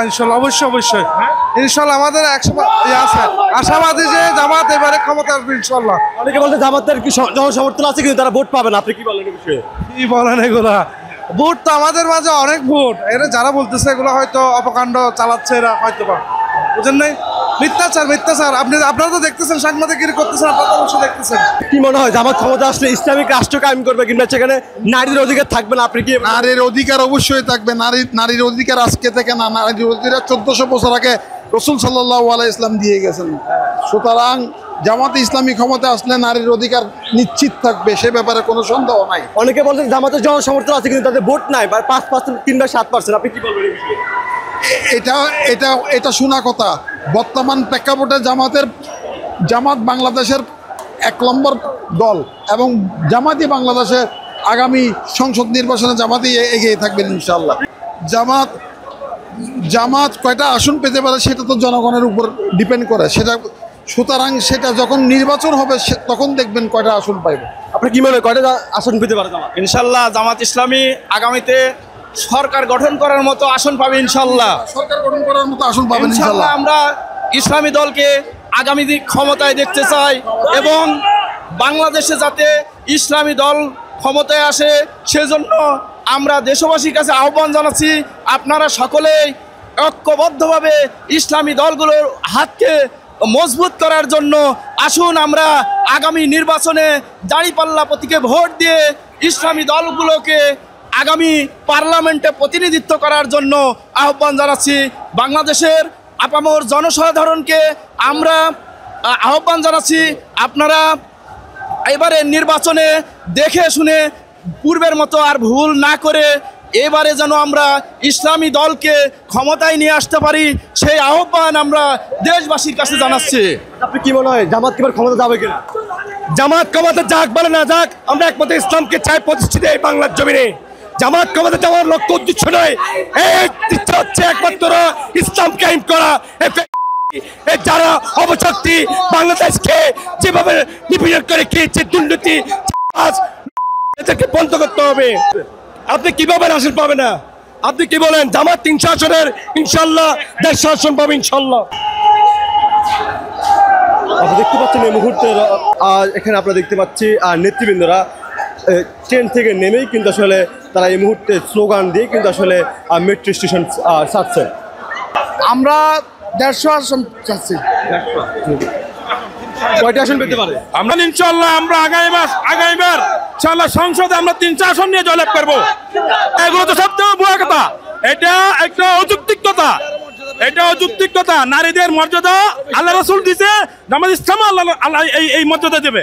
ইনশাল্লাহ অবশ্যই ইনশাল্লাহ আমাদের আশাবাদী যে জামাত এবারে ক্ষমতা আসবে ইনশাল্লাহ। অনেকে বলছে জামাতের কি জনসমর্থন আছে কিন্তু তারা ভোট পাবে না, আপনি কি বলেন এই বিষয়ে? কি বলেন এগুলা? ভোট তো আমাদের মাঝে অনেক ভোট, এরা যারা বলতেছে এগুলো হয়তো অপকাণ্ড চালাচ্ছে, এরা হয়তো বা বুঝেন নাই, মিথ্যাচার। আপনারা তো দেখতেছেন, সাংবাদিকগিরি করতেছেন, আপনারা তো অবশ্যই দেখতেছেন। কি মনে হয় জামাত ক্ষমতা আসলে ইসলামিক রাষ্ট্র কায়েম করবে কিংবা সেখানে নারীর অধিকার থাকবে না? আপনি কি? নারীর অধিকার অবশ্যই থাকবে। নারীর অধিকার আজকে থেকে না, নারীর অধিকার 1400 বছর আগে রাসূল সাল্লাল্লাহু আলাইহি ইসলাম দিয়ে গেছেন। সুতরাং জামাতে ইসলামী ক্ষমতা আসলে নারীর অধিকার নিশ্চিত থাকবে, সে ব্যাপারে কোনো সন্দেহ নাই। অনেকে বলছেন জামাতের জনসমর্থন আছে কিন্তু তাদের ভোট নাই, 5% কিংবা 7%, আপনি কি বলবেন এই বিষয়ে? এটা শোনা কথা। বর্তমান প্রেক্ষাপটে জামাত বাংলাদেশের 1 নম্বর দল এবং জামাতই বাংলাদেশের আগামী সংসদ নির্বাচনে জামাতই এগিয়ে থাকবেন ইনশাআল্লাহ। জামাত কয়টা আসন পেতে পারে সেটা তো জনগণের উপর ডিপেন্ড করে, সুতরাং সেটা যখন নির্বাচন হবে তখন দেখবেন কয়টা আসন পাইবে। আপনি কি মনে হয় কয়টা আসন পেতে পারে জামাত? ইনশাল্লাহ জামাত ইসলামী আগামীতে সরকার গঠন করার মতো আসন পাবে ইনশাল্লাহ। সরকার গঠন করার মতো আসন পাবেন ইনশাল্লাহ। আমরা ইসলামী দলকে আগামী দিন ক্ষমতায় দেখতে চাই এবং বাংলাদেশে যাতে ইসলামী দল ক্ষমতায় আসে সেজন্য আমরা দেশবাসীর কাছে আহ্বান জানাচ্ছি, আপনারা সকলেই ঐক্যবদ্ধভাবে ইসলামী দলগুলোর হাতকে মজবুত করার জন্য আসুন আমরা আগামী নির্বাচনে দাঁড়িপাল্লা প্রতীকে ভোট দিয়ে ইসলামী দলগুলোকে আগামী পার্লামেন্টে প্রতিনিধিত্ব করার জন্য আহ্বান জানাচ্ছি। বাংলাদেশের আপামর জনসাধারণকে আমরা আহ্বান জানাচ্ছি, আপনারা এবারে নির্বাচনে দেখে শুনে পূর্বের মতো আর ভুল না করে এবারে যেন আমরা ইসলামী দলকে ক্ষমতায় নিয়ে আসতে পারি, সেই আহ্বান আমরা দেশবাসীর কাছে জানাচ্ছি। আপনি কি মনে হয় জামাত কিবার ক্ষমতা যাবে কিনা? জামাত ক্ষমতা যাক বলে না যাক, আমরা একমত ইসলামকে চাই প্রতিষ্ঠিত এই বাংলার জমিনে। জামাত ক্ষমতা যাওয়ার লক্ষ্য উদ্দেশ্য নয়, ইচ্ছা হচ্ছে একমাত্র ইসলাম কায়েম করা। যারা অবশক্তি বাংলাদেশকে যেভাবে নিপীড়ন করে খেয়েছে, দুর্নীতি এদেরকে বন্ধ করতে হবে। আপনি কিভাবে আসন পাবে না? আপনি কি বলেন? জামাত 300 আসনের ইনশাল্লাহ 150 আসন পাবে ইনশাল্লাহ। আপনি দেখতে পাচ্ছেন এই মুহূর্তে এখানে আপনারা দেখতে পাচ্ছি নেতৃবৃন্দরা ট্রেন থেকে নেমেই কিন্তু আসলে তারা এই মুহূর্তে স্লোগান দিয়ে কিন্তু আসলে মেট্রো স্টেশন ছাড়ছেন। আমরা 150 আসন চাচ্ছি। কয়টা আসন পেতে পারে? আমরা ইনশাল্লাহ আমরা আগামীবার ইনশাল্লাহ সংসদে আমরা 300 আসন নিয়ে জয়লাভ করবো। এগুলো তো সবথেকে বড় কথা, এটা একটা অযৌক্তিকতা। নারীদের মর্যাদা আল্লাহ রাসূল দিছে, জামাত ইসলাম আল্লাহ এই মর্যাদা দেবে।